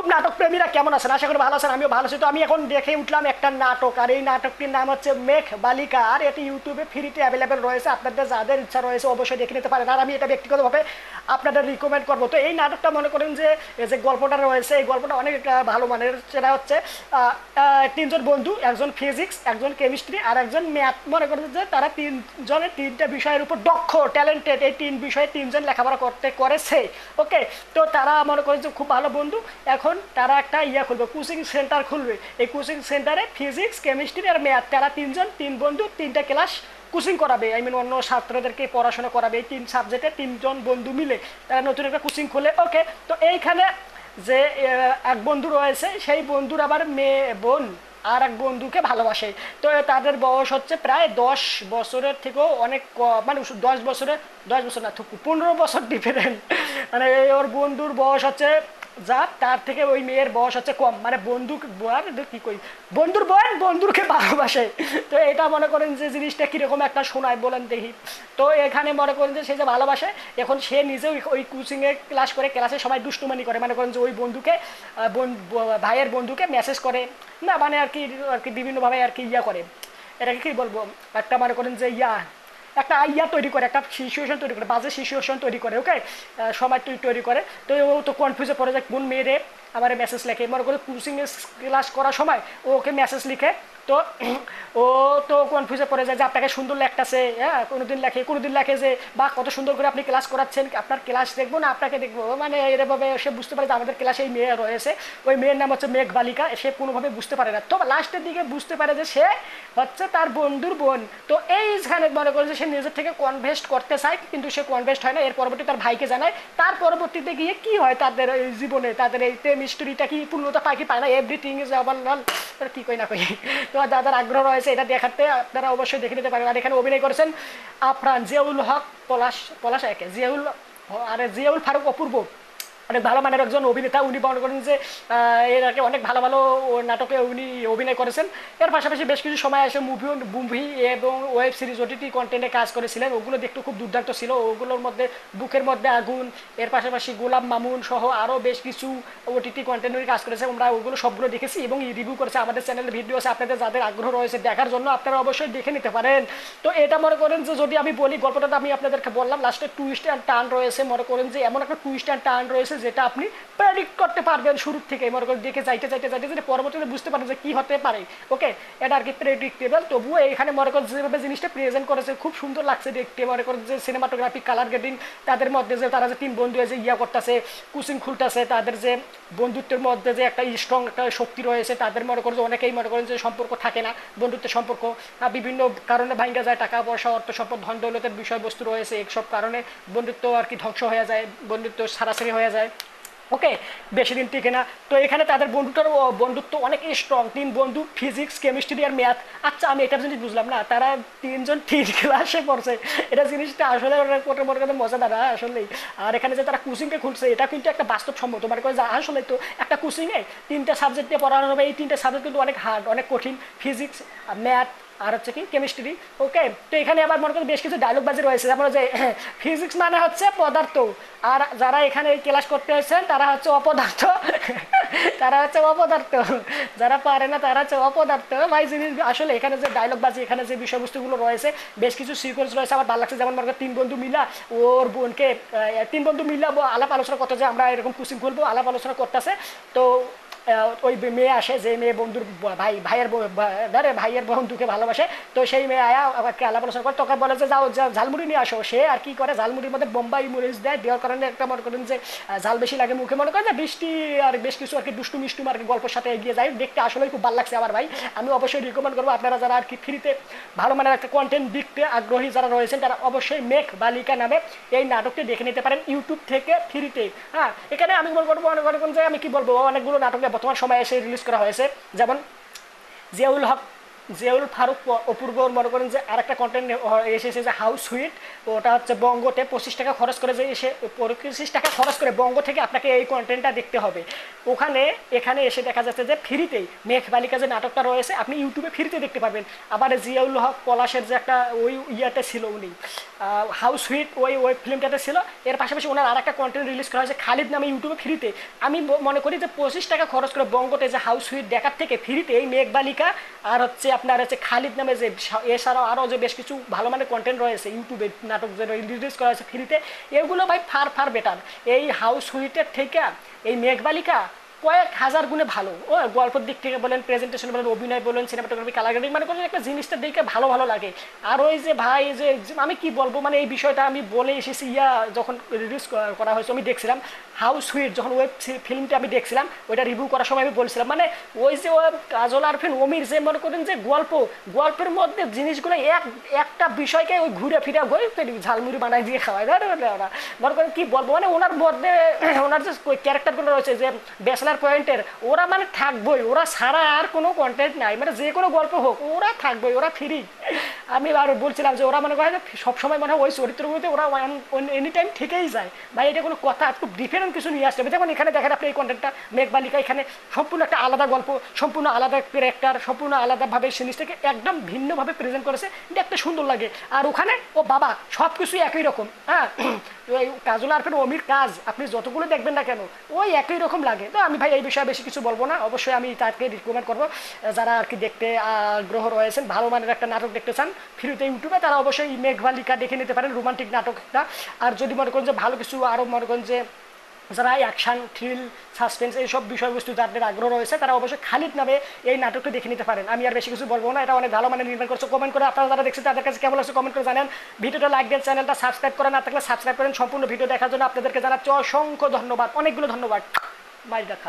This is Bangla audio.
ইউটিউব নাটক প্রেমীরা কেমন আছেন? আশা করি ভালো আছেন, আমিও ভালো আছি। তো আমি এখন দেখে উঠলাম একটা নাটক, আর এই নাটকটির নাম হচ্ছে মেঘ বালিকা, আর এটি ইউটিউবে ফ্রিতে অ্যাভেলেবেল রয়েছে। আপনাদের যাদের ইচ্ছা রয়েছে অবশ্যই দেখে নিতে পারেন, আর আমি এটা ব্যক্তিগতভাবে আপনাদের রিকমেন্ড করবো। তো এই নাটকটা মনে করেন যে এই যে গল্পটা রয়েছে, এই গল্পটা অনেক ভালো মানের। সেটা হচ্ছে তিনজন বন্ধু, একজন ফিজিক্স, একজন কেমিস্ট্রি আর একজন ম্যাথ। মনে করেন যে তারা তিনজনের তিনটা বিষয়ের উপর দক্ষ, ট্যালেন্টেড, এই তিন বিষয়ে তিনজন লেখাপড়া করেছে। ওকে, তো তারা মনে করেন যে খুব ভালো বন্ধু। এখন তারা একটা খুলবে, কোচিং সেন্টার খুলবে। এই কোচিং সেন্টারে ফিজিক্স, কেমিস্ট্রি আর ম্যাথ, তারা তিন বন্ধু তিনটা ক্লাস কোচিং করাবে। অন্য ছাত্রদেরকে পড়াশোনা করাবে। এই তিন সাবজেক্টে তিনজন বন্ধু মিলে তারা নতুন একটা কোচিং খুলে। ওকে, তো এইখানে যে এক বন্ধু রয়েছে, সেই বন্ধুর আবার মেয়ে বোন আর এক বন্ধুকে ভালোবাসে। তো তাদের বয়স হচ্ছে প্রায় 10 বছরের থেকেও অনেক মানে 10 বছর না, 15 বছর ডিফারেন্ট। মানে ওর বন্ধুর বয়স হচ্ছে তার থেকে ওই মেয়ের বয়স হচ্ছে কম। মানে কি কই, বন্ধুর বোন বন্ধুকে ভালোবাসে। তো এটা মনে করেন যে জিনিসটা কিরকম একটা শোনায় বলেন দেখি। তো এখানে মনে করেন যে সে যে ভালোবাসে, এখন সে নিজে ওই কোচিংয়ে ক্লাস করে, ক্লাসে সবাই দুষ্টুমানি করে। মনে করেন যে ওই বন্ধুকে ভাইয়ের বন্ধুকে মেসেজ করে, না মানে আর কি বিভিন্নভাবে আর কি করে। এটাকে কি বলবো, একটা মনে করেন যে একটা তৈরি করে, একটা সিচুয়েশন তৈরি করে, বাজে সিচুয়েশন তৈরি করে। ওকে, সময় তৈরি করে। তো ও তো কনফিউজে পড়ে যায় কোন মেয়েরে আমার মেসেজ লেখে। মনে করে কোচিংয়ে ক্লাস করার সময় ও ওকে মেসেজ লিখে। তো ও তো কনফিউজে পড়ে যায় যে আপনাকে সুন্দর লাগতেছে। হ্যাঁ, কোনোদিন লেখে যে বা কত সুন্দর করে আপনি ক্লাস করাচ্ছেন, আপনার ক্লাস দেখবো না আপনাকে দেখবো। মানে এরভাবে সে বুঝতে পারে যে আমাদের ক্লাসে এই মেয়ে রয়েছে। ওই মেয়ের নাম হচ্ছে মেঘ বালিকা। সে কোনোভাবে বুঝতে পারে না। তো লাস্টের দিকে বুঝতে পারে যে সে হচ্ছে তার বন্ধুর বোন। তো এইখানে মনে করে যে সে নিজের থেকে কনভেস্ট করতে চায়, কিন্তু সে কনভেস্ট হয় না। এর পরবর্তী তার ভাইকে জানায়। তার পরবর্তীতে গিয়ে কি হয় তাদের এই জীবনে, তাদের এই মিস্ট্রিটা কি পূর্ণতা পায় কি পায় না, এভরিথিং ইজ আবার কি কই না কই। তো যাদের আগ্রহ রয়েছে এটা দেখাতে, আপনারা অবশ্যই দেখে নিতে পারেন। আর এখানে অভিনয় করেছেন আফরান, জিয়াউল হক, পলাশ একে, জিয়াউল ফারুক অপূর্ব, অনেক ভালো মানের একজন অভিনেতা। উনি মনে করেন যে এর আগে অনেক ভালো ভালো নাটকে উনি অভিনয় করেছেন। এর পাশাপাশি বেশ কিছু সময় এসে মুভি এবং ওয়েব সিরিজ ওটিটি কন্টেন্টে কাজ করেছিলেন। ওগুলো দেখতে খুব দুর্দান্ত ছিল। ওগুলোর মধ্যে বুকের মধ্যে আগুন, এর পাশাপাশি গোলাম মামুন সহ আরও বেশ কিছু ওটিটি কন্টেন্ট কাজ করেছে। আমরা ওগুলো সবগুলো দেখেছি এবং রিভিউ করেছে। আমাদের চ্যানেলে ভিডিও আছে, আপনাদের যাদের আগ্রহ রয়েছে দেখার জন্য আপনারা অবশ্যই দেখে নিতে পারেন। তো এটা মনে করেন যে যদি আমি বলি, গল্পটা আমি আপনাদেরকে বললাম, লাস্টে টুইস্ট অ্যান্ড টার্ন রয়েছে। মনে করেন যে এমন একটা টুইস্ট অ্যান্ড টার্ন রয়েছে যেটা আপনি প্রেডিক্ট করতে পারবেন শুরুর থেকে। মনে করেন দেখে যাইতে পরবর্তীতে বুঝতে পারেন যে কি হতে পারে। ওকে, এটা আর কি প্রেডিক্টেবল। তবুও এখানে মনে করেন যেভাবে জিনিসটা প্রেজেন্ট করেছে খুব সুন্দর লাগছে দেখতে। মনে করেন যে সিনেমাটোগ্রাফি, কালার গ্রেডিং, তাদের মধ্যে যে তারা যে তিন বন্ধু যে করতেছে, কোচিং খুলতেছে, তাদের যে বন্ধুত্বের মধ্যে যে একটা স্ট্রং একটা শক্তি রয়েছে। তাদের মনে করেন যে অনেকেই মনে করেন যে সম্পর্ক থাকে না, বন্ধুত্বের সম্পর্ক বিভিন্ন কারণে ভাঙ্গা যায়। টাকা পয়সা, অর্থ সম্পদ, ধন দৌলতের বিষয়বস্তু রয়েছে। এইসব কারণে বন্ধুত্ব আর কি ধ্বংস হয়ে যায়, বন্ধুত্ব সারাসারি হয়ে যায়। ওকে, বেশি দিন টিকে না। তো এখানে তাদের বন্ধুত্ব অনেক স্ট্রং। তিন বন্ধু, ফিজিক্স, কেমিস্ট্রি আর ম্যাথ। আচ্ছা, আমি এটা জিনিস বুঝলাম না, তারা তিনজন তিন ক্লাসে পড়ছে। এটা জিনিসটা আসলে মনে করেন মজাদার আসলেই। আর এখানে যে তারা কোচিংকে খুলছে, এটা কিন্তু একটা বাস্তবসম্মত। মানে করে যে আসলে তো একটা কোচিংয়ে তিনটা সাবজেক্ট নিয়ে পড়ানো হবে। এই তিনটা সাবজেক্ট কিন্তু অনেক হার্ড, অনেক কঠিন। ফিজিক্স, ম্যাথ আর হচ্ছে কি কেমিস্ট্রি। ওকে, তো এখানে আবার মনে করেন বেশ কিছু ডায়লগ বাজি রয়েছে, যেমন যে ফিজিক্স মানে হচ্ছে পদার্থ, আর যারা এখানে ক্লাস করতে এসেছেন তারা হচ্ছে অপদার্থ। তারা হচ্ছে অপদার্থ, যারা পারে না তারা হচ্ছে অপদার্থ। ভাই জিনিস আসলে এখানে যে ডায়লগ বাজি, এখানে যে বিষয়বস্তুগুলো রয়েছে, বেশ কিছু সিকোয়েন্স রয়েছে, আমার ভালো লাগছে। যেমন মনে করেন তিন বন্ধু মিলা ওর বোনকে, তিন বন্ধু মিলা আলাপ আলোচনা করতে, যে আমরা এরকম কোচিং খুলবো, আলাপ আলোচনা করতেছে। তো ওই মেয়ে আসে, যে মেয়ে বন্ধুর ভাইয়ের বন্ধুকে ভালোবাসে। তো সেই মেয়ে আয়া আমাকে আলাপ আলোচনা করে, তোকে বলে যে যাও ঝালমুড়ি নিয়ে আসো। সে আর কি করে, ঝালমুড়ির মধ্যে বোম্বাই মরিচ দেওয়ার কারণে একটা মনে করেন যে ঝাল বেশি লাগে মুখে। মনে করেন যে বৃষ্টি আর বেশ কিছু আর কি দুষ্টু মিষ্টুম আর কি গল্পের সাথে এগিয়ে যায়। দেখতে আসলেই খুব ভালো লাগছে আমার ভাই। আমি অবশ্যই রিকমেন্ড করবো, আপনারা যারা আর কি ফ্রিতে ভালো মানের একটা কন্টেন্ট দেখতে আগ্রহী যারা রয়েছেন, তারা অবশ্যই মেঘ বালিকা নামে এই নাটকটি দেখে নিতে পারেন ইউটিউব থেকে ফ্রিতে। হ্যাঁ, এখানে আমি মনে করবো যে আমি কি বলবো, অনেকগুলো নাটকে বর্তমান সময়ে এসে রিলিজ করা হয়েছে। যেমন জিয়াউল হক জিয়াউল ফারুক অপূর্ব মনে করেন যে আরেকটা কন্টেন্ট এসেছে যে হাউস সুইট, ওটা হচ্ছে বঙ্গতে 25 টাকা খরচ করে, যে এসে 25 টাকা খরচ করে বঙ্গ থেকে আপনাকে এই কন্টেন্টটা দেখতে হবে। এখানে এসে দেখা যাচ্ছে যে ফ্রিতেই মেঘ বালিকা যে নাটকটা রয়েছে আপনি ইউটিউবে ফ্রিতে দেখতে পারবেন। আবার জিয়াউল হক পলাশের যে একটা ওই ইয়াতে ছিল উনি হাউস সুইট ওই ফিল্মটাতে ছিল, এর পাশাপাশি ওনার আর একটা কন্টেন্ট রিলিজ করা হয়েছে খালিদ নামে ইউটিউবে ফ্রিতে। আমি মনে করি যে 25 টাকা খরচ করে বঙ্গতে যে হাউস সুইট দেখার থেকে ফ্রিতে এই মেঘ বালিকা আর হচ্ছে আপনার হচ্ছে খালিদ নামে যে এছাড়াও আরও যে বেশ কিছু ভালো মানের কন্টেন্ট রয়েছে ইউটিউবে নাটক যে রিলিজ করা হয়েছে ফ্রিতে, এগুলো ভাই ফার বেটার এই হাউস সুইটের থেকে। এই মেঘ বালিকা কয়েক হাজার গুণে ভালো। ও গল্পের দিক থেকে বলেন, প্রেজেন্টেশন বলেন, অভিনয় বলেন, সিনেমাটোগ্রাফি, কালার গ্রেডিং, মানে কোনো একটা জিনিসটা দেখে ভালো ভালো লাগে। আর ওই যে ভাই যে আমি কি বলবো, মানে এই বিষয়টা আমি বলে এসেছি যখন রিলিজ করা হয়েছে আমি দেখছিলাম হাউস সুইট, যখন ওয়েব ফিল্মটা আমি দেখছিলাম ওইটা রিভিউ করার সময় আমি বলছিলাম, মানে ওই যে কাজল আরফিন অমির যে মনে করেন যে গল্পের মধ্যে জিনিসগুলো একটা বিষয়কে ওই ঘুরে ফিরে ঝালমুড়ি বানায় দিয়ে খাওয়ায় ওরা, মনে করেন কি বলবো, মানে ওনার মধ্যে ওনার যে ক্যারেক্টারগুলো রয়েছে যে ব্যাচলার পয়েন্টের, ওরা মানে থাকবোই, ওরা ছাড়া আর কোনো কন্টেন্ট নাই, মানে যে কোনো গল্প হোক ওরা থাকবোই, ওরা ফ্রি। আমি আর বলছিলাম যে ওরা মনে করে সবসময় মনে হয় ওই চরিত্রগুলোতে ওরা এনি টাইম থেকেই যায়। ভাই এটা কোনো কথা, একটু ডিফারেন্ট কিছু নিয়ে আসতে হবে। যেমন এখানে দেখেন আপনি এই কন্টেন্টটা মেঘ বালিকা, এখানে সম্পূর্ণ একটা আলাদা গল্প, সম্পূর্ণ আলাদা ক্যারেক্টার, সম্পূর্ণ আলাদাভাবে জিনিসটাকে একদম ভিন্নভাবে প্রেজেন্ট করেছে, এটা একটা সুন্দর লাগে। আর ওখানে ও বাবা সব কিছুই একই রকম। হ্যাঁ, ওই কাজল আরফিন অমির কাজ আপনি যতগুলো দেখবেন না কেন ওই একই রকম লাগে। তো আমি ভাই এই বিষয়ে বেশি কিছু বলবো না, অবশ্যই আমি তাকে রিকমেন্ড করবো যারা আর কি দেখতে আগ্রহ রয়েছেন, ভালো মানের একটা নাটক দেখতে চান ফ্রিতে ইউটিউবে, তারা অবশ্যই মেঘ বালিকা দেখে নিতে পারেন, রোমান্টিক নাটকটা। আর যদি মনে করেন যে ভালো কিছু আরও মনে করেন যে যারা অ্যাকশন, থ্রিল, সাসপেন্স এইসব বিষয়বস্তু যাদের আগ্রহ রয়েছে তারা অবশ্যই খালিদ নামে এই নাটকটা দেখে নিতে পারেন। আমি আর বেশি কিছু বলবো না, এটা অনেক ভালো মানে নির্মাণ করছে। কমেন্ট করে আপনারা যারা দেখছেন তাদের কাছে কেমন লাগছে কমেন্ট করে জানেন। ভিডিওটা লাইক দেন, চ্যানেলটা সাবস্ক্রাইব করেন না থাকলে সাবস্ক্রাইব করেন। সম্পূর্ণ ভিডিও দেখার জন্য আপনাদেরকে জানাচ্ছি অসংখ্য ধন্যবাদ, অনেকগুলো ধন্যবাদ। মাই দেখা।